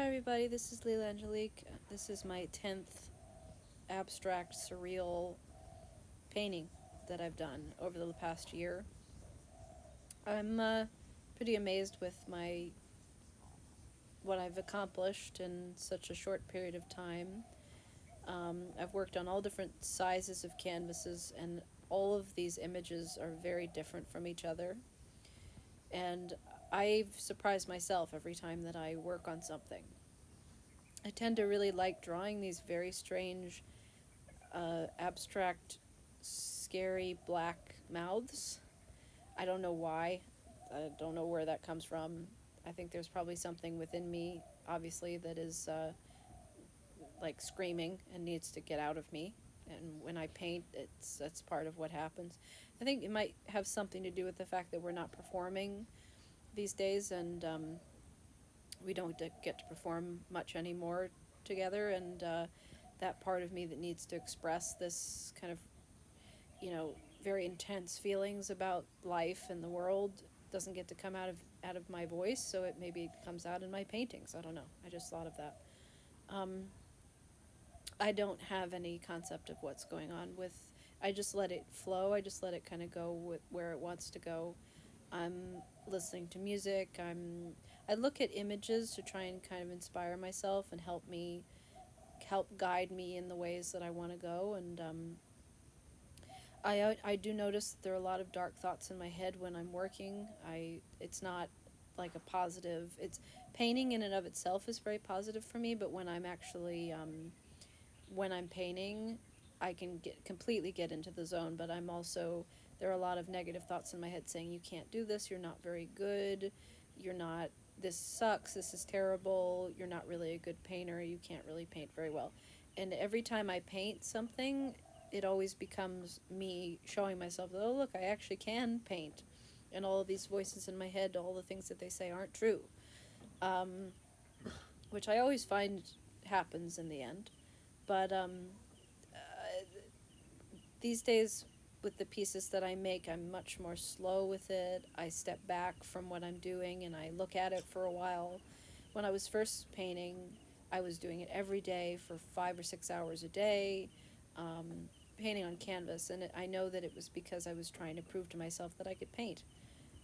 Hi everybody, this is Lila'Angelique. This is my 10th abstract surreal painting that I've done over the past year. I'm pretty amazed with my what I've accomplished in such a short period of time. I've worked on all different sizes of canvases, and all of these images are very different from each other. And I've surprised myself every time that I work on something. I tend to really like drawing these very strange, abstract, scary black mouths. I don't know why. I don't know where that comes from. I think there's probably something within me, obviously, that is like screaming and needs to get out of me. And when I paint, that's part of what happens. I think it might have something to do with the fact that we're not performing these days, and we don't get to perform much anymore together. And that part of me that needs to express this kind of, you know, very intense feelings about life and the world doesn't get to come out of my voice, so it maybe comes out in my paintings. I don't know. I just thought of that. Um, I don't have any concept of what's going on with. I just let it flow. I just let it kind of go with where it wants to go. I'm listening to music. I look at images to try and kind of inspire myself and help guide me in the ways that I want to go. And I do notice that there are a lot of dark thoughts in my head when I'm working. It's not like a positive. It's painting in and of itself is very positive for me, but when I'm painting, I can completely get into the zone. But I'm also there are a lot of negative thoughts in my head saying you can't do this. You're not very good. You're not. This sucks. This is terrible. You're not really a good painter. You can't really paint very well. And every time I paint something, it always becomes me showing myself, oh, look, I actually can paint. And all of these voices in my head, all the things that they say aren't true, um, which I always find happens in the end. But these days, with the pieces that I make, I'm much more slow with it. I step back from what I'm doing and I look at it for a while. When I was first painting, I was doing it every day for 5 or 6 hours a day, um, painting on canvas. And I know that it was because I was trying to prove to myself that I could paint.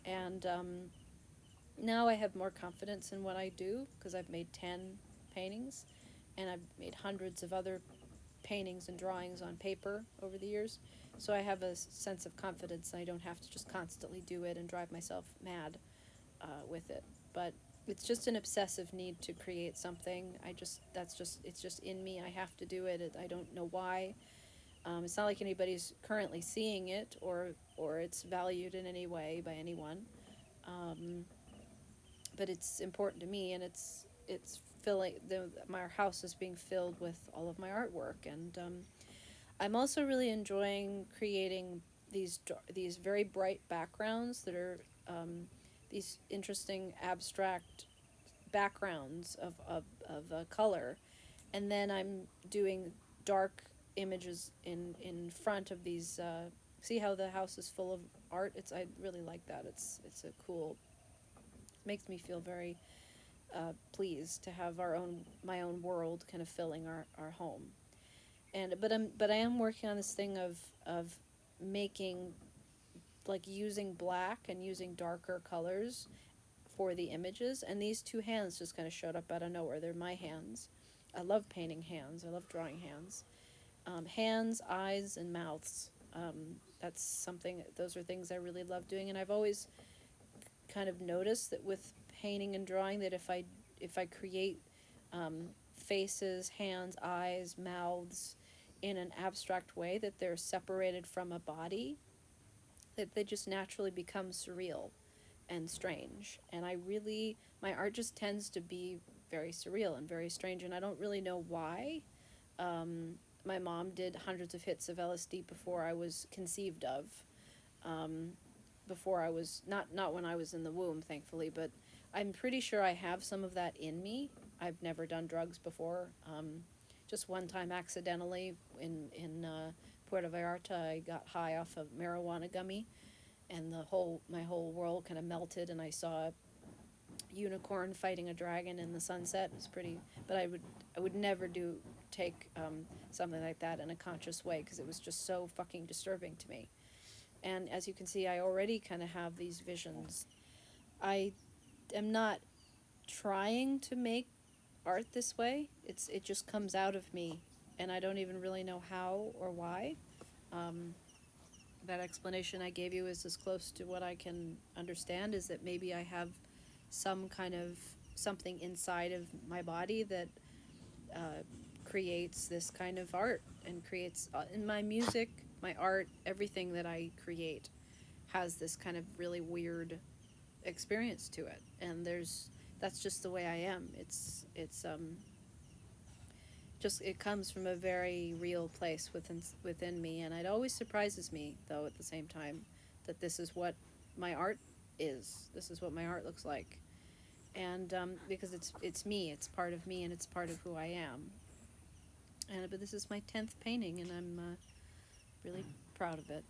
And now I have more confidence in what I do because I've made 10 paintings and I've made hundreds of other paintings and drawings on paper over the years. So I have a sense of confidence. I don't have to just constantly do it and drive myself mad with it. But it's just an obsessive need to create something. It's just in me. I have to do it. I don't know why. It's not like anybody's currently seeing it or it's valued in any way by anyone. Um, but it's important to me, and it's filling my house is being filled with all of my artwork. And I'm also really enjoying creating these very bright backgrounds that are these interesting abstract backgrounds of color, and then I'm doing dark images in front of these. See how the house is full of art? I really like that. It's a cool. Makes me feel very pleased to have my own world kind of filling our home. And but I am working on this thing of making, like, using black and using darker colors for the images. And these two hands just kind of showed up out of nowhere. They're my hands. I love painting hands. I love drawing hands. Hands, eyes, and mouths. That's something. Those are things I really love doing, and I've always kind of noticed that with painting and drawing, that if I create faces, hands, eyes, mouths in an abstract way, that they're separated from a body, that they just naturally become surreal and strange. And my art just tends to be very surreal and very strange, and I don't really know why. Um, my mom did hundreds of hits of LSD before I was conceived of. Um, Before I was not when I was in the womb, thankfully, but I'm pretty sure I have some of that in me. I've never done drugs before. Just one time accidentally in Puerto Vallarta, I got high off of marijuana gummy, and my whole world kind of melted, and I saw unicorn fighting a dragon in the sunset. It was pretty, but I would never take something like that in a conscious way because it was just so fucking disturbing to me. And as you can see, I already kind of have these visions. I am not trying to make art this way. It just comes out of me, and I don't even really know how or why. Um, that explanation I gave you is as close to what I can understand. Is that maybe I have some kind of something inside of my body that uh, creates this kind of art and creates in my music, my art, everything that I create has this kind of really weird experience to it. And that's just the way I am. It's just it comes from a very real place within me, and it always surprises me though at the same time that this is what my art is. This is what my art looks like, and because it's me, it's part of me, and it's part of who I am. And but this is my 10th painting, and I'm really proud of it.